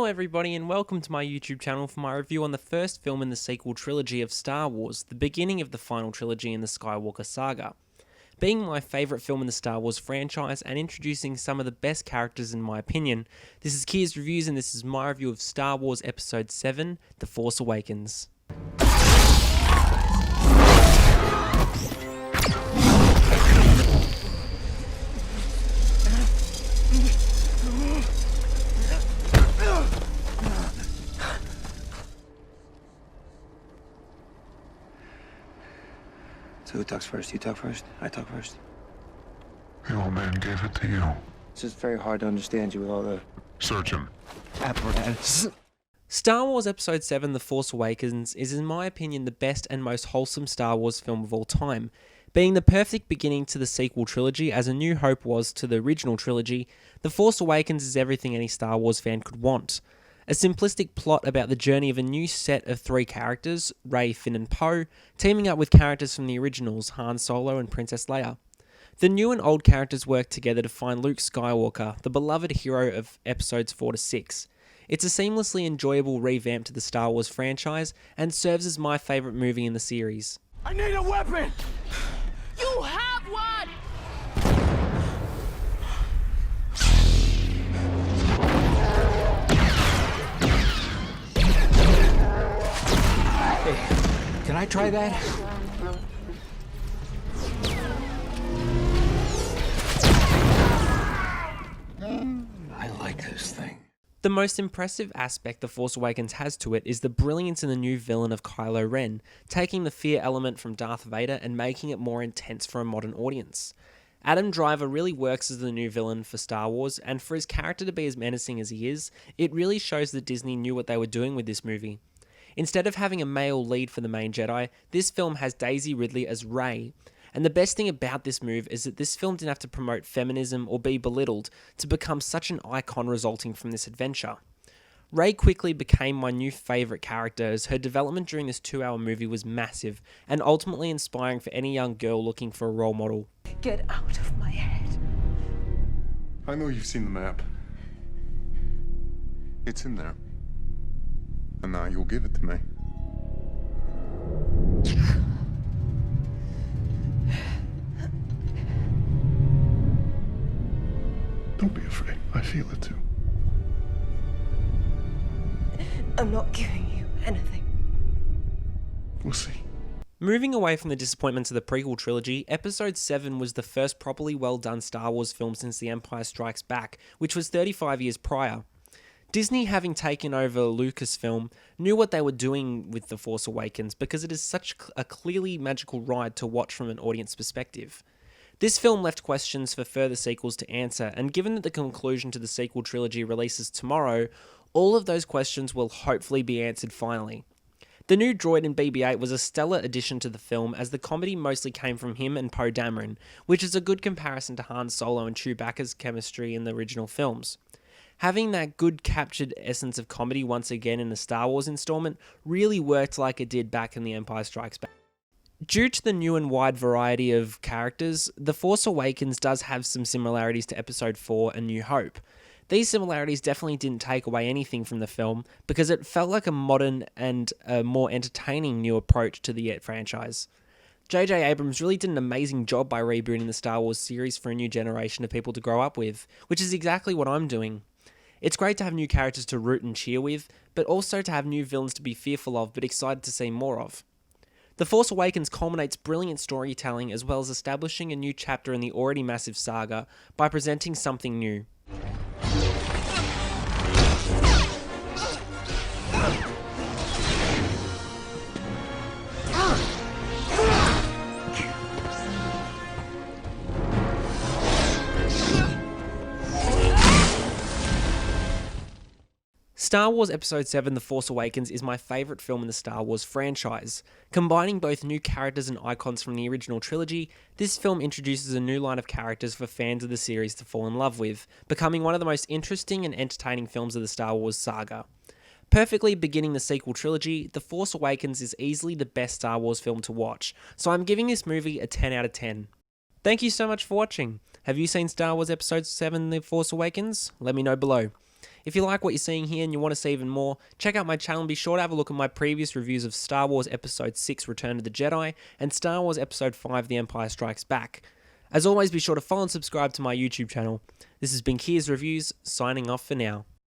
Hello everybody and welcome to my YouTube channel for my review on the first film in the sequel trilogy of Star Wars, the beginning of the final trilogy in the Skywalker saga. Being my favourite film in the Star Wars franchise and introducing some of the best characters in my opinion, this is Kier's Reviews and this is my review of Star Wars Episode VII, The Force Awakens. So who talks first? You talk first? I talk first? The old man gave it to you. It's just very hard to understand you with all the Search him. apparatus. Star Wars Episode VII The Force Awakens is in my opinion the best and most wholesome Star Wars film of all time. Being the perfect beginning to the sequel trilogy as A New Hope was to the original trilogy, The Force Awakens is everything any Star Wars fan could want. A simplistic plot about the journey of a new set of three characters, Rey, Finn and Poe, teaming up with characters from the originals, Han Solo and Princess Leia. The new and old characters work together to find Luke Skywalker, the beloved hero of episodes 4 to 6. It's a seamlessly enjoyable revamp to the Star Wars franchise and serves as my favourite movie in the series. I need a weapon! You have one! Hey, can I try that? I like this thing. The most impressive aspect The Force Awakens has to it is the brilliance in the new villain of Kylo Ren, taking the fear element from Darth Vader and making it more intense for a modern audience. Adam Driver really works as the new villain for Star Wars, and for his character to be as menacing as he is, it really shows that Disney knew what they were doing with this movie. Instead of having a male lead for the main Jedi, this film has Daisy Ridley as Rey. And the best thing about this move is that this film didn't have to promote feminism or be belittled to become such an icon resulting from this adventure. Rey quickly became my new favourite character as her development during this 2-hour movie was massive and ultimately inspiring for any young girl looking for a role model. Get out of my head. I know you've seen the map. It's in there. And now you'll give it to me. Don't be afraid. I feel it too. I'm not giving you anything. We'll see. Moving away from the disappointments of the prequel trilogy, Episode VII was the first properly well done Star Wars film since The Empire Strikes Back, which was 35 years prior. Disney, having taken over Lucasfilm, knew what they were doing with The Force Awakens because it is such a clearly magical ride to watch from an audience perspective. This film left questions for further sequels to answer, and given that the conclusion to the sequel trilogy releases tomorrow, all of those questions will hopefully be answered finally. The new droid in BB-8 was a stellar addition to the film as the comedy mostly came from him and Poe Dameron, which is a good comparison to Han Solo and Chewbacca's chemistry in the original films. Having that good captured essence of comedy once again in the Star Wars installment really worked like it did back in The Empire Strikes Back. Due to the new and wide variety of characters, The Force Awakens does have some similarities to Episode 4 A New Hope. These similarities definitely didn't take away anything from the film because it felt like a modern and a more entertaining new approach to the franchise. J.J. Abrams really did an amazing job by rebooting the Star Wars series for a new generation of people to grow up with, which is exactly what I'm doing. It's great to have new characters to root and cheer with, but also to have new villains to be fearful of but excited to see more of. The Force Awakens culminates brilliant storytelling as well as establishing a new chapter in the already massive saga by presenting something new. Star Wars Episode VII The Force Awakens is my favourite film in the Star Wars franchise. Combining both new characters and icons from the original trilogy, this film introduces a new line of characters for fans of the series to fall in love with, becoming one of the most interesting and entertaining films of the Star Wars saga. Perfectly beginning the sequel trilogy, The Force Awakens is easily the best Star Wars film to watch, so I'm giving this movie a 10 out of 10. Thank you so much for watching. Have you seen Star Wars Episode VII The Force Awakens? Let me know below. If you like what you're seeing here and you want to see even more, check out my channel and be sure to have a look at my previous reviews of Star Wars Episode 6 Return of the Jedi and Star Wars Episode 5 The Empire Strikes Back. As always, be sure to follow and subscribe to my YouTube channel. This has been Kia's Reviews, signing off for now.